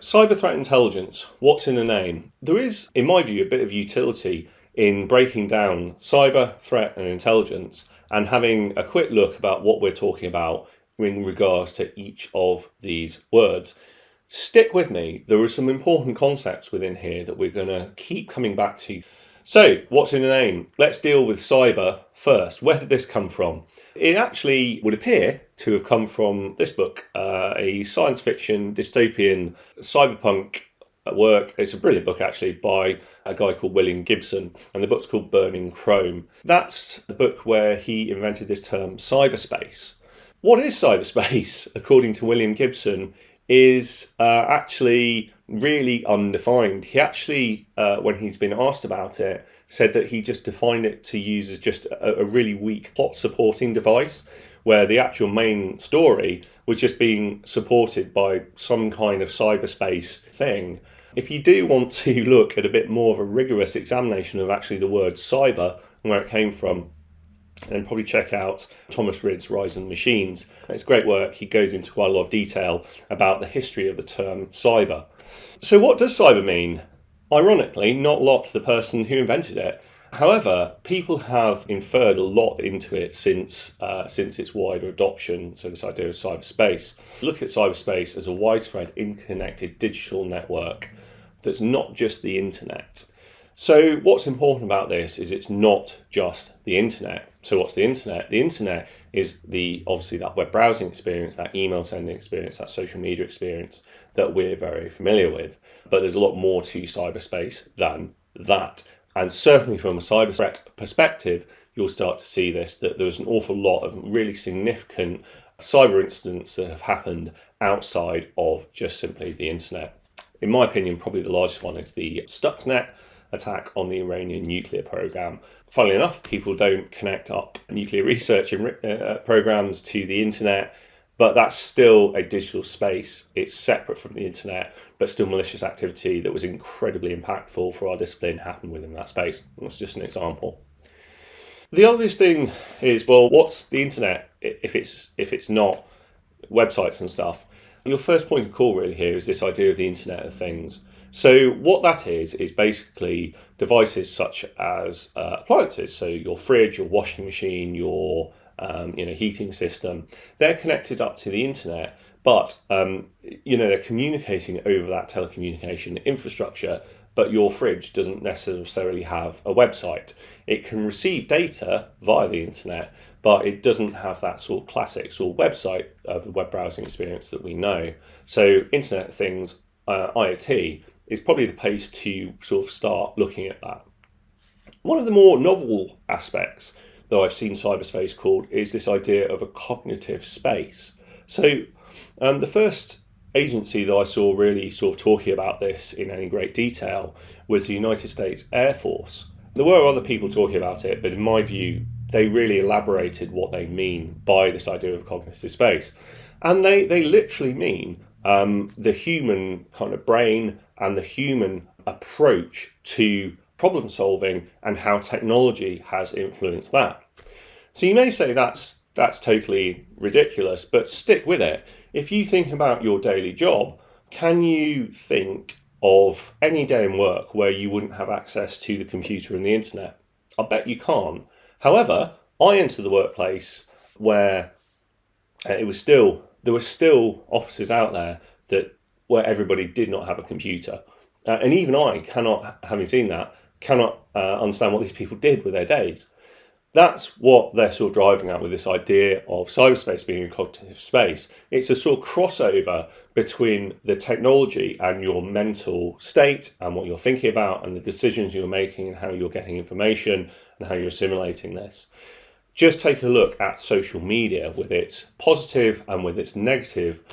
Cyber threat intelligence, what's in a name? There is, in my view, a bit of utility in breaking down cyber threat and intelligence and having a quick look about what we're talking about in regards to each of these words. Stick with me, there are some important concepts within here that we're going to keep coming back to. So, what's in a name? Let's deal with cyber first. Where did this come from? It actually would appear to have come from this book, a science fiction dystopian cyberpunk work. It's a brilliant book actually by a guy called William Gibson, and the book's called Burning Chrome. That's the book where he invented this term cyberspace. What is cyberspace, according to William Gibson, is actually really undefined. He actually, when he's been asked about it, said that he just defined it to use as just a really weak plot supporting device, where the actual main story was just being supported by some kind of cyberspace thing. If you do want to look at a bit more of a rigorous examination of actually the word cyber and where it came from, then probably check out Thomas Ridd's Rise and Machines. It's great work. He goes into quite a lot of detail about the history of the term cyber. So what does cyber mean? Ironically, not a lot to the person who invented it. However, people have inferred a lot into it since its wider adoption, so this idea of cyberspace. Look at cyberspace as a widespread interconnected digital network that's not just the internet. So what's important about this is it's not just the internet. So what's the internet? The internet is obviously that web browsing experience, that email sending experience, that social media experience that we're very familiar with. But there's a lot more to cyberspace than that. And certainly from a cyber threat perspective, you'll start to see this, that there's an awful lot of really significant cyber incidents that have happened outside of just simply the internet. In my opinion, probably the largest one is the Stuxnet attack on the Iranian nuclear program. Funnily enough, people don't connect up nuclear research programs to the internet, but that's still a digital space. It's separate from the internet, but still malicious activity that was incredibly impactful for our discipline happened within that space. That's just an example. The obvious thing is, well, what's the internet if it's not websites and stuff? Your first point of call really here is this idea of the Internet of Things. So what that is basically devices such as appliances. So your fridge, your washing machine, your heating system. They're connected up to the internet, but they're communicating over that telecommunication infrastructure. But your fridge doesn't necessarily have a website. It can receive data via the internet, but it doesn't have that sort of classic sort of website of the web browsing experience that we know. So Internet of Things, IoT, is probably the place to sort of start looking at that. One of the more novel aspects that I've seen cyberspace called is this idea of a cognitive space. So the first agency that I saw really sort of talking about this in any great detail was the United States Air Force. There were other people talking about it, but in my view, they really elaborated what they mean by this idea of cognitive space. And they literally mean the human kind of brain and the human approach to problem solving and how technology has influenced that. So you may say that's totally ridiculous, but stick with it. If you think about your daily job, can you think of any day in work where you wouldn't have access to the computer and the internet? I bet you can't. However, I entered the workplace where there were still offices out there where everybody did not have a computer. And even I having seen that, cannot understand what these people did with their days. That's what they're sort of driving at with this idea of cyberspace being a cognitive space. It's a sort of crossover between the technology and your mental state and what you're thinking about and the decisions you're making and how you're getting information and how you're assimilating this. Just take a look at social media with its positive and with its negative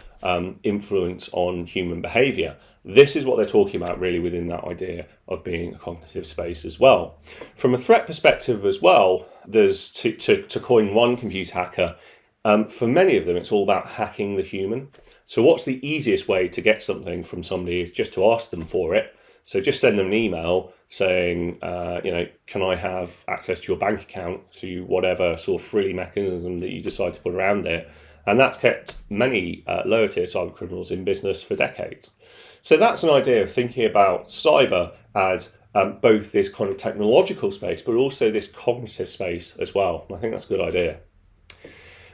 influence on human behavior. This is what they're talking about really within that idea of being a cognitive space as well. From a threat perspective as well, there's to coin one computer hacker, for many of them it's all about hacking the human. So what's the easiest way to get something from somebody is just to ask them for it. So just send them an email saying, can I have access to your bank account through whatever sort of frilly mechanism that you decide to put around it? And that's kept many lower tier cyber criminals in business for decades. So that's an idea of thinking about cyber as both this kind of technological space, but also this cognitive space as well. I think that's a good idea.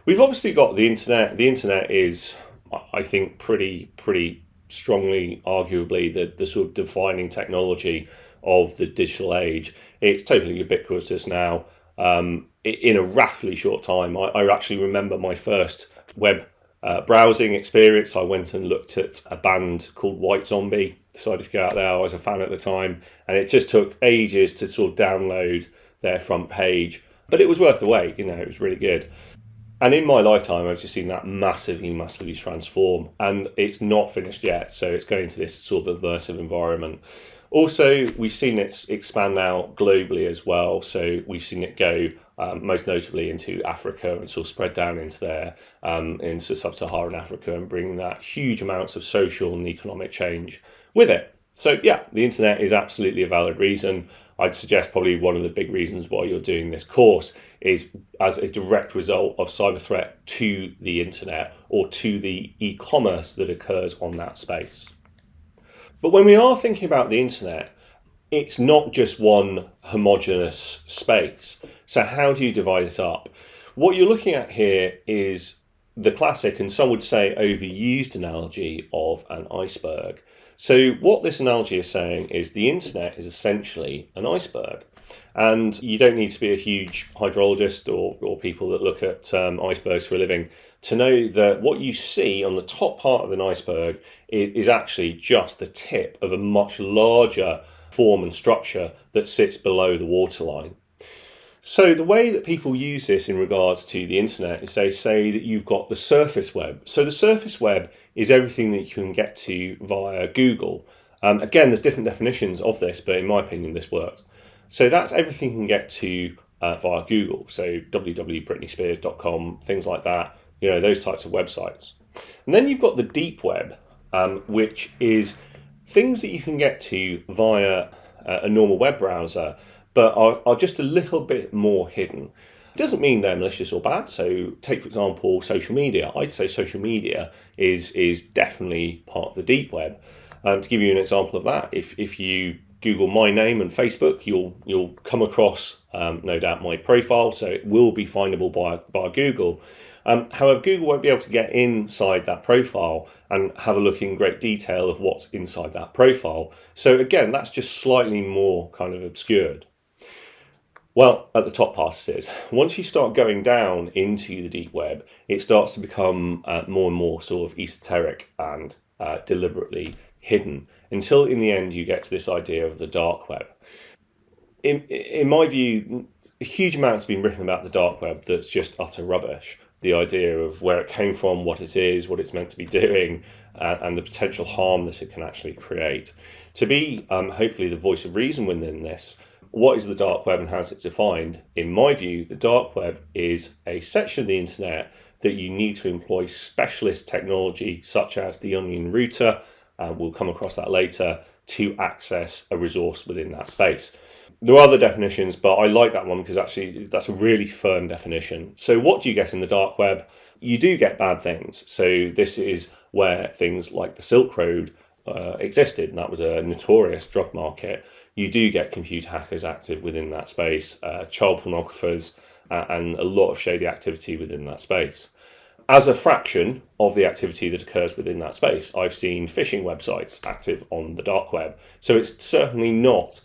We've obviously got the internet. The internet is, I think, pretty strongly, arguably, the sort of defining technology of the digital age. It's totally ubiquitous now. In a rapidly short time, I actually remember my first web browsing experience. I went and looked at a band called White Zombie, decided to go out there. I was a fan at the time, and it just took ages to sort of download their front page. But it was worth the wait, it was really good. And in my lifetime, I've just seen that massively transform. And it's not finished yet, so it's going to this sort of immersive environment. Also, we've seen it expand out globally as well. So we've seen it go most notably into Africa and sort of spread down into there, into sub-Saharan Africa, and bring that huge amounts of social and economic change with it. So yeah, the internet is absolutely a valid reason. I'd suggest probably one of the big reasons why you're doing this course is as a direct result of cyber threat to the internet or to the e-commerce that occurs on that space. But when we are thinking about the internet, it's not just one homogeneous space. So how do you divide it up? What you're looking at here is the classic, and some would say overused, analogy of an iceberg. So what this analogy is saying is the internet is essentially an iceberg. And you don't need to be a huge hydrologist or people that look at icebergs for a living to know that what you see on the top part of an iceberg is actually just the tip of a much larger form and structure that sits below the waterline. So the way that people use this in regards to the internet is they say that you've got the surface web. So the surface web is everything that you can get to via Google. Again, there's different definitions of this, but in my opinion, this works. So that's everything you can get to via Google. So www.britneyspears.com, things like that, those types of websites. And then you've got the deep web, which is things that you can get to via a normal web browser, but are just a little bit more hidden. It doesn't mean they're malicious or bad. So take, for example, social media. I'd say social media is definitely part of the deep web. To give you an example of that, if you Google my name and Facebook, you'll come across, no doubt, my profile, so it will be findable by Google. However, Google won't be able to get inside that profile and have a look in great detail of what's inside that profile. So again, that's just slightly more kind of obscured. Well, at the top part it is. Once you start going down into the deep web, it starts to become more and more sort of esoteric and deliberately hidden, until in the end you get to this idea of the dark web. In my view, a huge amount's been written about the dark web that's just utter rubbish. The idea of where it came from, what it is, what it's meant to be doing, and the potential harm that it can actually create. To be hopefully the voice of reason within this, what is the dark web and how is it defined? In my view, the dark web is a section of the internet that you need to employ specialist technology such as the onion router, we'll come across that later, to access a resource within that space. There are other definitions, but I like that one because actually that's a really firm definition. So what do you get in the dark web? You do get bad things. So this is where things like the Silk Road existed, and that was a notorious drug market. You do get computer hackers active within that space, child pornographers, and a lot of shady activity within that space. As a fraction of the activity that occurs within that space, I've seen phishing websites active on the dark web. So it's certainly not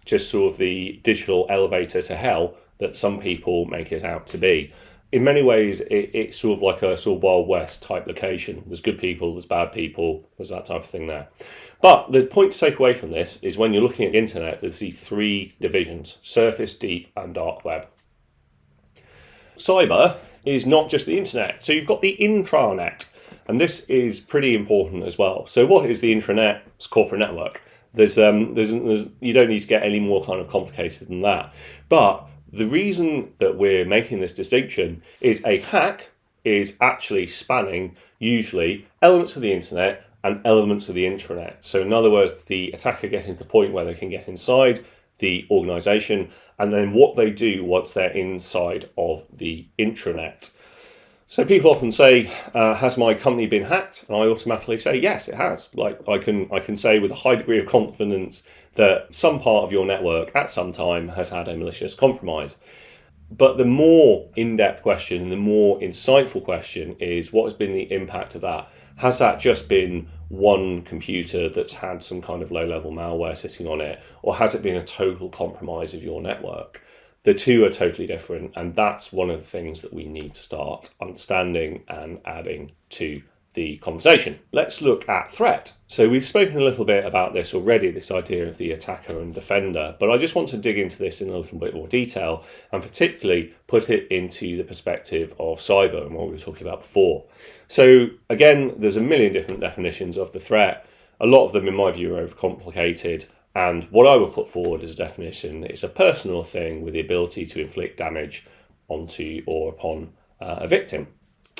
just sort of the digital elevator to hell that some people make it out to be. In many ways, it's sort of like a sort of Wild West type location. There's good people, there's bad people, there's that type of thing there. But the point to take away from this is when you're looking at the internet, there's the three divisions: surface, deep, and dark web. Cyber is not just the internet. So you've got the intranet, and this is pretty important as well. So what is the intranet? It's a corporate network. There's you don't need to get any more kind of complicated than that. But the reason that we're making this distinction is a hack is actually spanning usually elements of the internet and elements of the intranet. So in other words, the attacker getting to the point where they can get inside the organization, and then what they do once they're inside of the intranet. So people often say, "Has my company been hacked?" And I automatically say, "Yes, it has." Like I can say with a high degree of confidence that some part of your network at some time has had a malicious compromise. But the more in-depth question and the more insightful question is, what has been the impact of that? Has that just been one computer that's had some kind of low-level malware sitting on it, or has it been a total compromise of your network? The two are totally different, and that's one of the things that we need to start understanding and adding to the conversation. Let's look at threat. So we've spoken a little bit about this already, this idea of the attacker and defender, but I just want to dig into this in a little bit more detail and particularly put it into the perspective of cyber and what we were talking about before. So again, there's a million different definitions of the threat. A lot of them, in my view, are overcomplicated. And what I will put forward as a definition is a personal thing with the ability to inflict damage onto or upon a victim.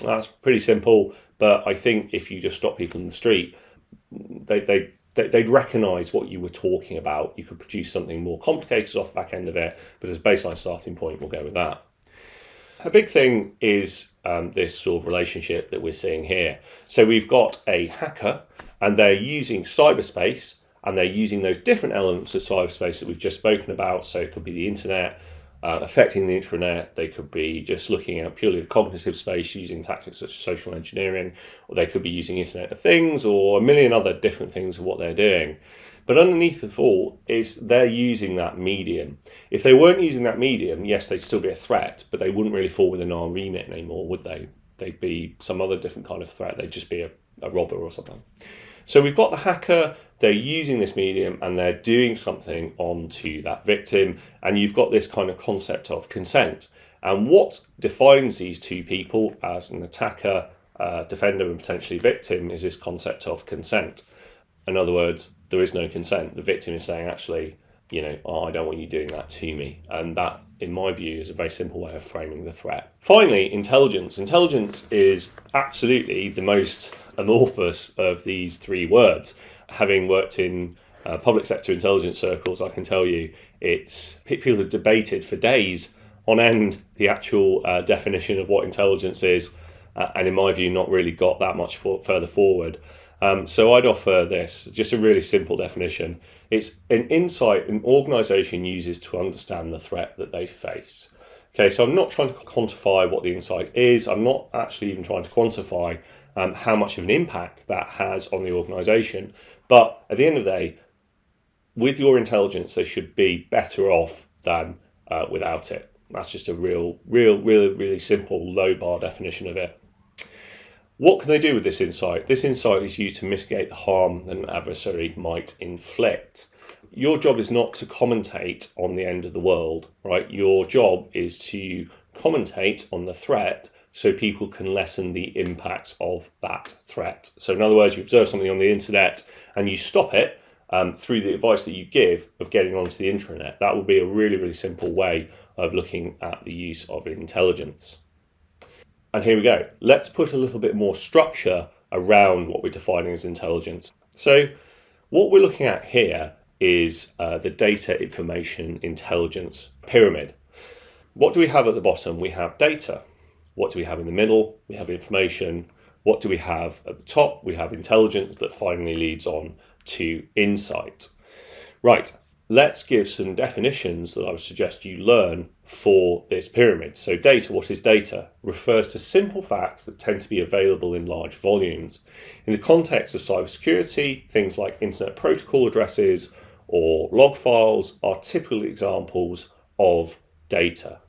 That's pretty simple, but I think if you just stop people in the street, they'd recognise what you were talking about. You could produce something more complicated off the back end of it, but as a baseline starting point, we'll go with that. A big thing is this sort of relationship that we're seeing here. So we've got a hacker, and they're using cyberspace, and they're using those different elements of cyberspace that we've just spoken about. So it could be the internet, affecting the intranet. They could be just looking at purely the cognitive space using tactics such as social engineering, or they could be using Internet of Things or a million other different things of what they're doing. But underneath the all is they're using that medium. If they weren't using that medium, yes, they'd still be a threat, but they wouldn't really fall within our remit anymore, would they? They'd be some other different kind of threat. They'd just be a robber or something. So we've got the hacker, they're using this medium and they're doing something onto that victim, and you've got this kind of concept of consent. And what defines these two people as an attacker, defender and potentially victim is this concept of consent. In other words, there is no consent. The victim is saying, actually, I don't want you doing that to me. And that, in my view, is a very simple way of framing the threat. Finally, intelligence. Intelligence is absolutely the most amorphous of these three words. Having worked in public sector intelligence circles, I can tell you people have debated for days on end the actual definition of what intelligence is, and in my view, not really got that much further forward. So I'd offer this, just a really simple definition. It's an insight an organisation uses to understand the threat that they face. Okay, so I'm not trying to quantify what the insight is. I'm not actually even trying to quantify how much of an impact that has on the organisation. But at the end of the day, with your intelligence, they should be better off than without it. That's just a really simple, low bar definition of it. What can they do with this insight? This insight is used to mitigate the harm that an adversary might inflict. Your job is not to commentate on the end of the world, right? Your job is to commentate on the threat so people can lessen the impact of that threat. So in other words, you observe something on the internet and you stop it through the advice that you give of getting onto the intranet. That would be a really simple way of looking at the use of intelligence. And here we go. Let's put a little bit more structure around what we're defining as intelligence. So what we're looking at here is the data information intelligence pyramid. What do we have at the bottom? We have data. What do we have in the middle? We have information. What do we have at the top? We have intelligence that finally leads on to insight. Right, let's give some definitions that I would suggest you learn for this pyramid. So data, what is data? Refers to simple facts that tend to be available in large volumes. In the context of cybersecurity, things like internet protocol addresses or log files are typical examples of data.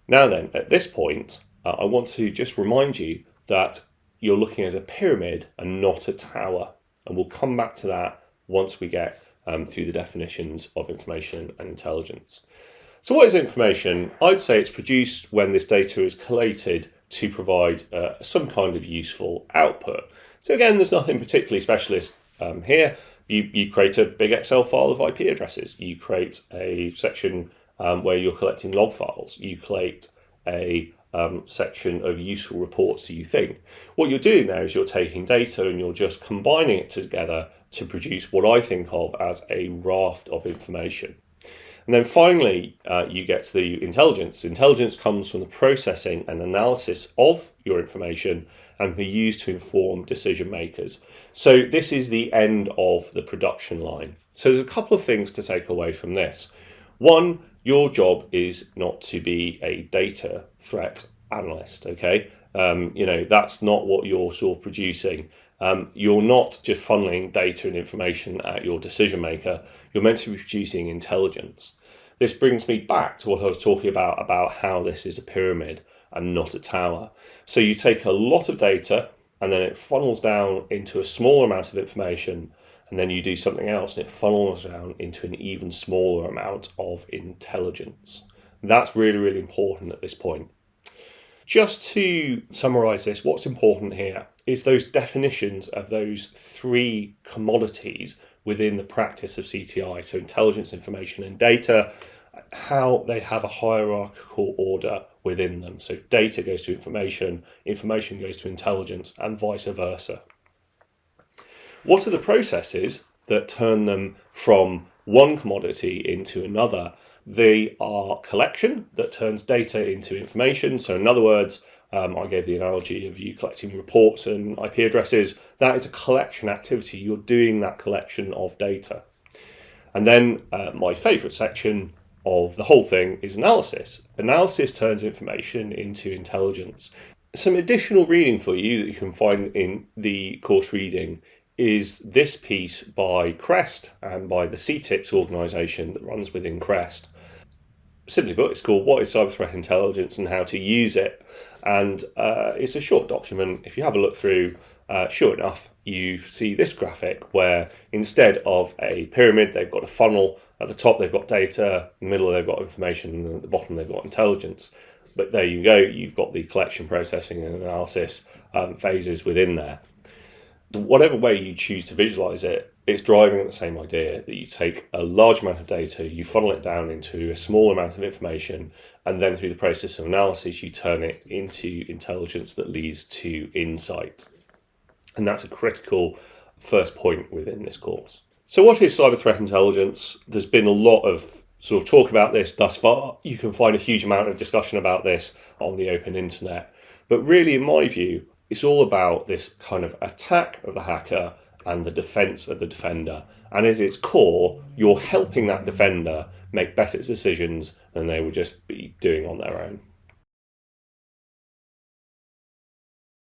Now then, at this point, I want to just remind you that you're looking at a pyramid and not a tower. And we'll come back to that once we get through the definitions of information and intelligence. So what is information? I'd say it's produced when this data is collated to provide some kind of useful output. So again, there's nothing particularly specialist here. You create a big Excel file of IP addresses. You create a section where you're collecting log files. You collate a section of useful reports that you think. What you're doing now is you're taking data and you're just combining it together to produce what I think of as a raft of information. And then finally, you get to the intelligence. Intelligence comes from the processing and analysis of your information and be used to inform decision makers. So this is the end of the production line. So there's a couple of things to take away from this. One, your job is not to be a data threat analyst, okay? That's not what you're sort of producing. You're not just funneling data and information at your decision maker. You're meant to be producing intelligence. This brings me back to what I was talking about how this is a pyramid and not a tower. So you take a lot of data and then it funnels down into a small amount of information, and then you do something else and it funnels down into an even smaller amount of intelligence. That's really, really important at this point. Just to summarize this, what's important here is those definitions of those three commodities within the practice of CTI, so intelligence, information, and data, how they have a hierarchical order within them. So data goes to information, information goes to intelligence, and vice versa. What are the processes that turn them from one commodity into another? They are collection that turns data into information. So in other words, I gave the analogy of you collecting reports and IP addresses. That is a collection activity. You're doing that collection of data. And then my favourite section of the whole thing is analysis. Analysis turns information into intelligence. Some additional reading for you that you can find in the course reading is this piece by Crest and by the CTIPS organisation that runs within Crest. Simply put, it's called What is Cyber Threat Intelligence and How to Use It. And it's a short document. If you have a look through, sure enough, you see this graphic where instead of a pyramid, they've got a funnel. At the top, they've got data. In the middle, they've got information. And at the bottom, they've got intelligence. But there you go. You've got the collection, processing, and analysis phases within there. Whatever way you choose to visualize it, it's driving at the same idea that you take a large amount of data, you funnel it down into a small amount of information, and then through the process of analysis, you turn it into intelligence that leads to insight. And that's a critical first point within this course. So what is cyber threat intelligence? There's been a lot of sort of talk about this thus far. You can find a huge amount of discussion about this on the open internet. But really, in my view, it's all about this kind of attack of the hacker and the defense of the defender. And at its core, you're helping that defender make better decisions than they would just be doing on their own.